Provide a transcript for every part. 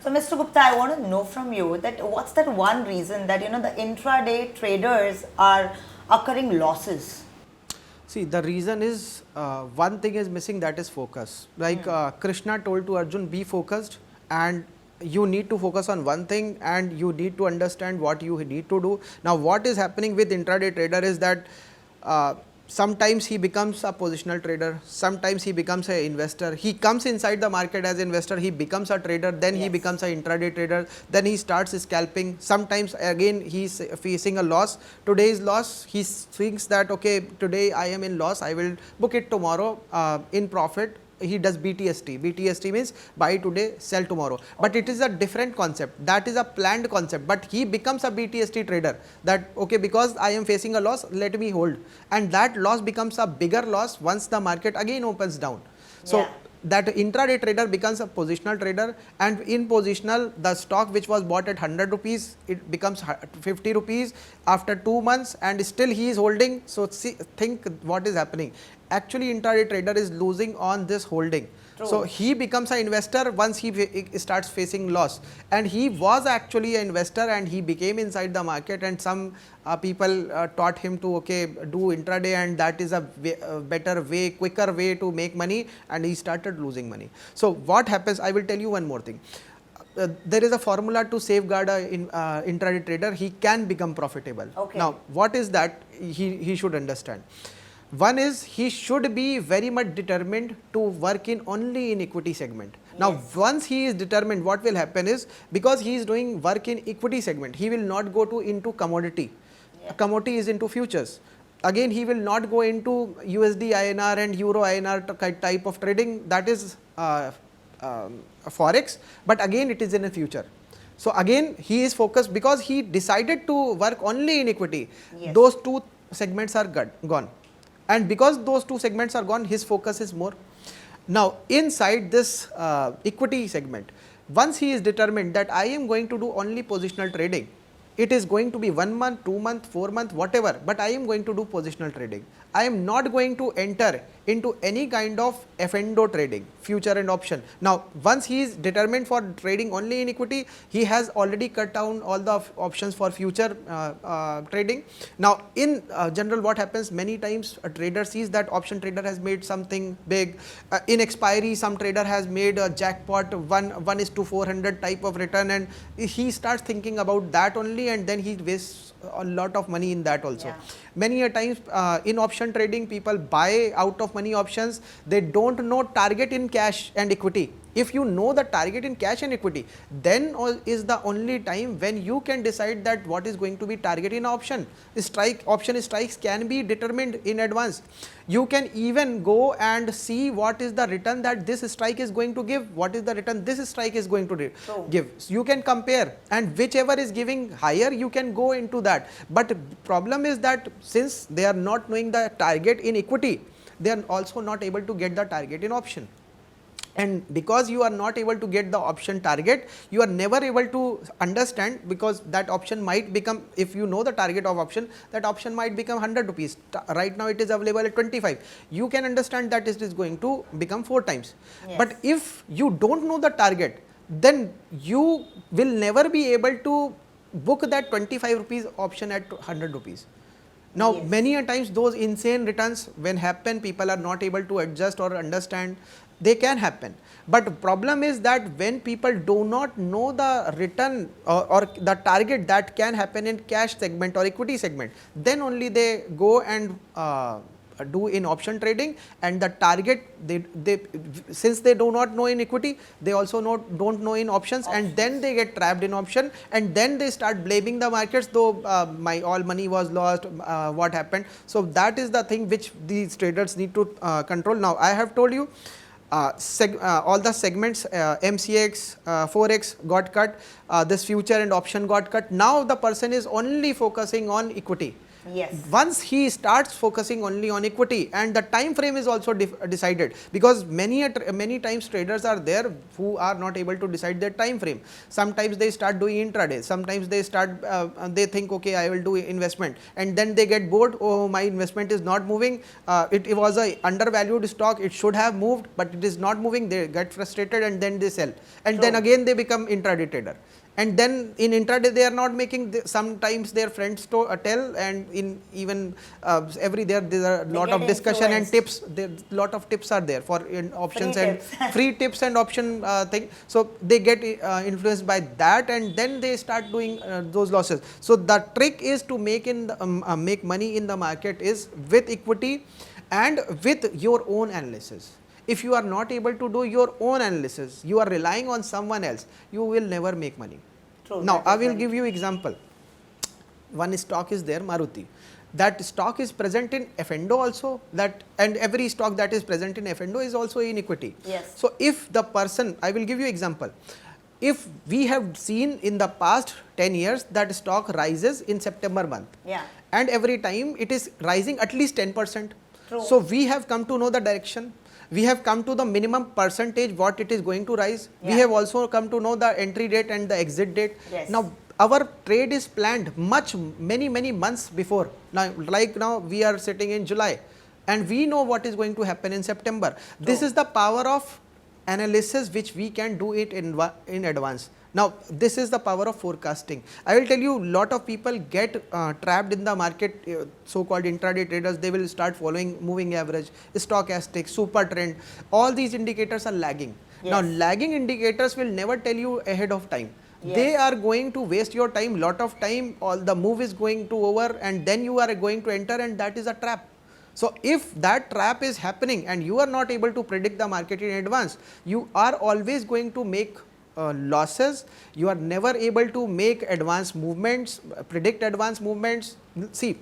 So, Mr. Gupta, I want to know from you that what's that one reason that the intraday traders are occurring losses? See, the reason is one thing is missing, that is focus. Like Krishna told to Arjun, be focused, and you need to focus on one thing and you need to understand what you need to do. Now, what is happening with intraday trader is that sometimes he becomes a positional trader, sometimes he becomes an investor. He comes inside the market as investor, he becomes a trader, then he becomes an intraday trader, then he starts scalping. Sometimes again he is facing a loss. Today's loss, he thinks that okay, today I am in loss, I will book it tomorrow in profit. He does BTST. BTST means buy today, sell tomorrow. But it is a different concept. That is a planned concept. But he becomes a BTST trader. That okay, because I am facing a loss, let me hold. And that loss becomes a bigger loss once the market again opens down. So that intraday trader becomes a positional trader, and in positional the stock which was bought at 100 rupees, it becomes 50 rupees after 2 months, and still he is holding. So see, think what is happening. Actually intraday trader is losing on this holding. True. So he becomes an investor once he starts facing loss, and he was actually an investor and he became inside the market, and some people taught him to okay, do intraday, and that is a better way, quicker way to make money, and he started losing money. So what happens, I will tell you one more thing. There is a formula to safeguard a intraday trader. He can become profitable. Okay. Now what is that he should understand? One is he should be very much determined to work in only in equity segment. Yes. Now once he is determined, what will happen is, because he is doing work in equity segment, he will not go to into commodity. Yes. Commodity is into futures. Again he will not go into USD INR and Euro INR type of trading, that is Forex, but again it is in a future. So again he is focused because he decided to work only in equity. Yes. Those two segments are gone. And because those two segments are gone, his focus is more. Now inside this equity segment, once he is determined that I am going to do only positional trading, it is going to be 1 month, 2 month, 4 month, whatever, but I am going to do positional trading. I am not going to enter into any kind of F&O trading, future and option. Now once he is determined for trading only in equity, he has already cut down all the options for future trading. Now in general, what happens, many times a trader sees that option trader has made something big, in expiry some trader has made a jackpot 1:400 type of return, and he starts thinking about that only, and then he wastes a lot of money in that also. Yeah. Many a times in option trading, people buy out of money options, they don't know target in cash and equity. If you know the target in cash and equity, then is the only time when you can decide that what is going to be target in option. Option strikes can be determined in advance. You can even go and see what is the return that this strike is going to give, what is the return this strike is going to give. So you can compare, and whichever is giving higher, you can go into that. But problem is that since they are not knowing the target in equity, they are also not able to get the target in option. And because you are not able to get the option target, you are never able to understand, because that option might become, if you know the target of option, that option might become 100 rupees. Right now it is available at 25. You can understand that it is going to become 4 times. Yes. But if you don't know the target, then you will never be able to book that 25 rupees option at 100 rupees. Now, yes, many a times those insane returns when happen, people are not able to adjust or understand. They can happen, but problem is that when people do not know the return or the target that can happen in cash segment or equity segment, then only they go and do in option trading, and the target they since they do not know in equity, they also don't know in options, and then they get trapped in option, and then they start blaming the markets, though my all money was lost, what happened. So that is the thing which these traders need to control. Now I have told you all the segments, MCX, Forex got cut, this future and option got cut. Now the person is only focusing on equity. Yes. Once he starts focusing only on equity, and the time frame is also decided, because many times traders are there who are not able to decide their time frame. Sometimes they start doing intraday, sometimes they start they think, okay, I will do investment, and then they get bored. Oh, my investment is not moving, it was a undervalued stock, it should have moved, but it is not moving. They get frustrated and then they sell, and then again they become intraday trader. And then in intraday they are not making, sometimes their friends tell, and in even every there are a lot of discussion and tips, there lot of tips are there for options and free tips and option thing. So they get influenced by that, and then they start doing those losses. So the trick is to make make money in the market is with equity and with your own analysis. If you are not able to do your own analysis, you are relying on someone else, you will never make money. True, now I will give you example. One stock is there, Maruti. That stock is present in F&O also, that, and every stock that is present in F&O is also in equity. Yes. So if the person, I will give you example. If we have seen in the past 10 years that stock rises in September month, and every time it is rising at least 10%. True. So we have come to know the direction. We have come to the minimum percentage what it is going to rise. We have also come to know the entry date and the exit date. Yes. Now our trade is planned many months before. Now, like now we are sitting in July, and we know what is going to happen in September. True. This is the power of analysis which we can do it in advance. Now this is the power of forecasting. I will tell you, lot of people get trapped in the market, so called intraday traders. They will start following moving average, stochastic, super trend. All these indicators are lagging. Yes. Now lagging indicators will never tell you ahead of time. Yes. They are going to waste your time, lot of time, all the move is going to over, and then you are going to enter, and that is a trap. So if that trap is happening and you are not able to predict the market in advance, you are always going to make losses. You are never able to make advanced movements, predict advanced movements. See,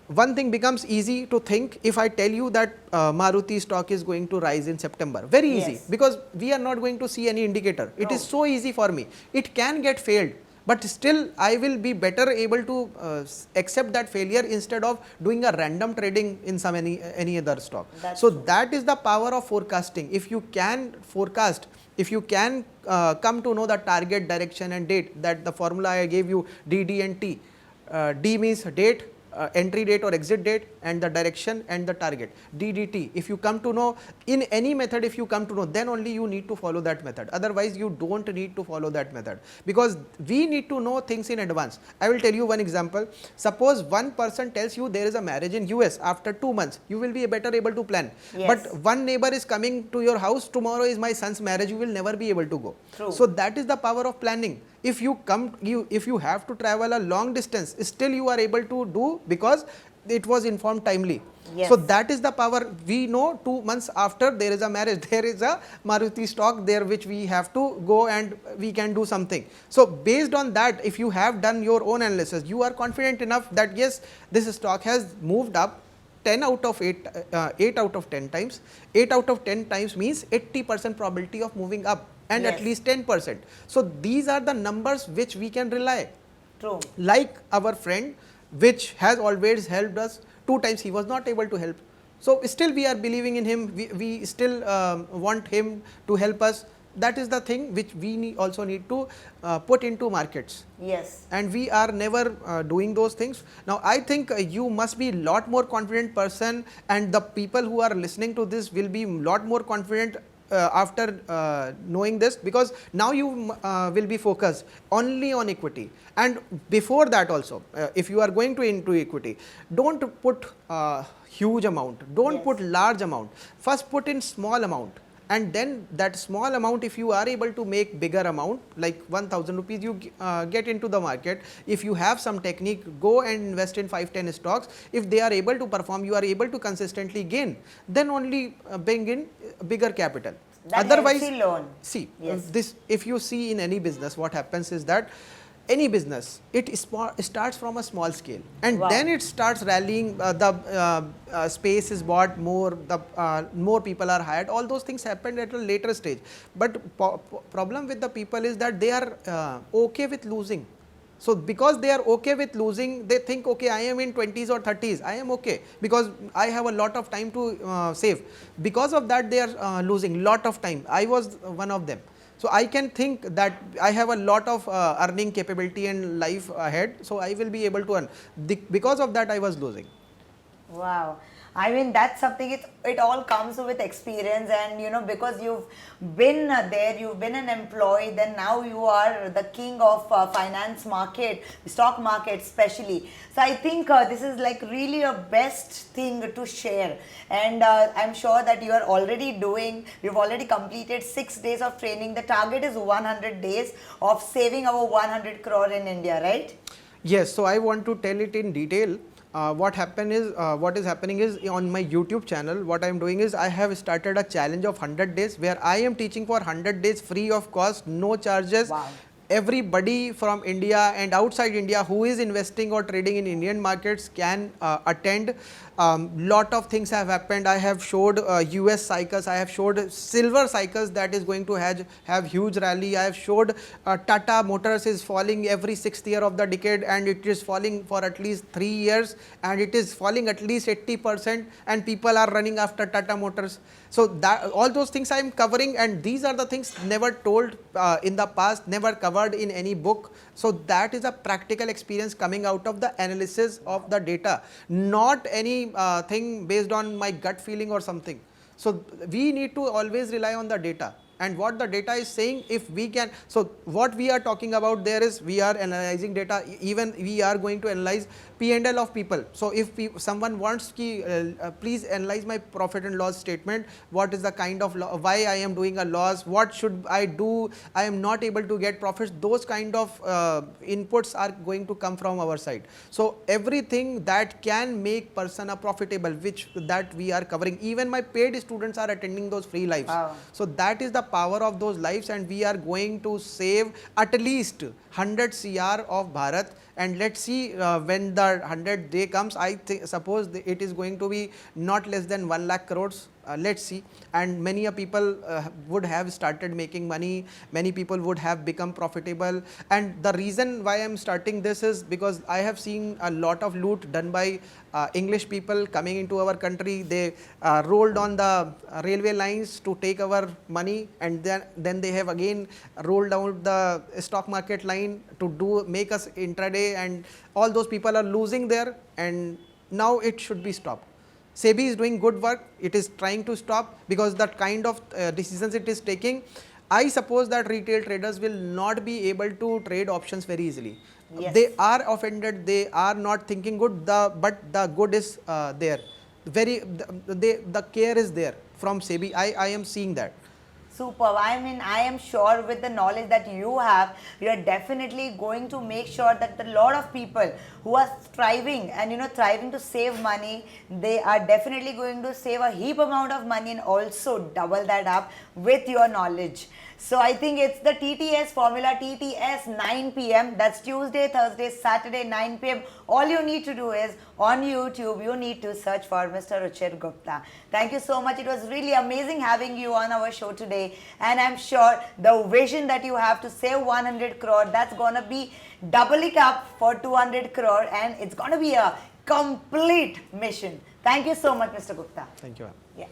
one thing becomes easy to think. If I tell you that Maruti stock is going to rise in September, very easy. Yes. Because we are not going to see any indicator. It is so easy for me. It can get failed, but still I will be better able to accept that failure instead of doing a random trading in some any other stock. That's so true. That is the power of forecasting. If you can forecast, if you can come to know the target, direction and date, that the formula I gave you, D, D and T. D means date, entry date or exit date, and the direction and the target, DDT. If you come to know in any method, if you come to know, then only you need to follow that method. Otherwise you don't need to follow that method, because we need to know things in advance. I will tell you one example. Suppose one person tells you there is a marriage in US after 2 months, you will be better able to plan. Yes. But one neighbor is coming to your house, tomorrow is my son's marriage, you will never be able to go. True. So that is the power of planning. If you have to travel a long distance, still you are able to do, because it was informed timely. Yes. So that is the power. We know 2 months after there is a marriage, there is a Maruti stock there which we have to go and we can do something. So based on that, if you have done your own analysis, you are confident enough that yes, this stock has moved up 10 out of 8, 8 out of 10 times. 8 out of 10 times means 80% probability of moving up, and yes, at least 10%. So these are the numbers which we can rely. True. Like our friend which has always helped us, 2 times he was not able to help. So still we are believing in him, we still want him to help us. That is the thing which we also need to put into markets. Yes. And we are never doing those things. Now I think you must be lot more confident person, and the people who are listening to this will be lot more confident after knowing this, because now you will be focused only on equity. And before that also, if you are going to into equity, don't put huge amount, don't put large amount. First put in small amount, and then that small amount, if you are able to make bigger amount like 1000 rupees, you get into the market. If you have some technique, go and invest in 5-10 stocks. If they are able to perform, you are able to consistently gain, then only bring in bigger capital. That otherwise, see, yes, this, if you see in any business, what happens is that any business, it starts from a small scale, and then it starts rallying, the space is bought more, the more people are hired. All those things happen at a later stage. But problem with the people is that they are okay with losing. So because they are okay with losing, they think, okay, I am in 20s or 30s, I am okay because I have a lot of time to save. Because of that, they are losing lot of time. I was one of them. So I can think that I have a lot of earning capability and life ahead. So I will be able to earn. Because of that, I was losing. Wow. I mean, that's something, it all comes with experience, and because you've been there, you've been an employee, then now you are the king of finance market, stock market especially. So I think this is like really a best thing to share. And I'm sure that you are already doing, you've already completed 6 days of training. The target is 100 days of saving our 100 crore in India, right? Yes, so I want to tell it in detail. What is happening is on my YouTube channel, what I am doing is I have started a challenge of 100 days where I am teaching for 100 days free of cost, no charges. Wow. Everybody from India and outside India who is investing or trading in Indian markets can attend. Lot of things have happened. I have showed US cycles, I have showed silver cycles that is going to have huge rally. I have showed Tata Motors is falling every 6th year of the decade, and it is falling for at least 3 years, and it is falling at least 80%, and people are running after Tata Motors. So that all those things I am covering, and these are the things never told in the past, never covered in any book. So that is a practical experience coming out of the analysis of the data, not any thing based on my gut feeling or something. So we need to always rely on the data and what the data is saying. If we can, so what we are talking about there is we are analyzing data, even we are going to analyze P&L of people. So if someone wants please analyze my profit and loss statement, what is the kind of why I am doing a loss, what should I do, I am not able to get profits, those kind of inputs are going to come from our side. So everything that can make person a profitable, which that we are covering. Even my paid students are attending those free lives. Wow. So that is the power of those lives, and we are going to save at least 100 CR of Bharat. And let's see when the 100th day comes, I suppose it is going to be not less than 1 lakh crores. Let's see. And many people would have started making money, many people would have become profitable. And the reason why I am starting this is because I have seen a lot of loot done by English people coming into our country. They rolled on the railway lines to take our money, and then they have again rolled out the stock market line to make us intraday, and all those people are losing there, and now it should be stopped. SEBI is doing good work, it is trying to stop, because that kind of decisions it is taking. I suppose that retail traders will not be able to trade options very easily. Yes. They are offended, they are not thinking good, but the good is there. The care is there from SEBI. I am seeing that. Superb. I mean, I am sure with the knowledge that you have, you are definitely going to make sure that a lot of people who are striving and thriving to save money, they are definitely going to save a heap amount of money and also double that up with your knowledge. So I think it's the TTS formula, TTS 9 p.m. That's Tuesday, Thursday, Saturday 9 p.m. All you need to do is on YouTube, you need to search for Mr. Ruchir Gupta. Thank you so much. It was really amazing having you on our show today. And I'm sure the vision that you have to save 100 crore, that's going to be doubling up for 200 crore. And it's going to be a complete mission. Thank you so much, Mr. Gupta. Thank you. Yeah.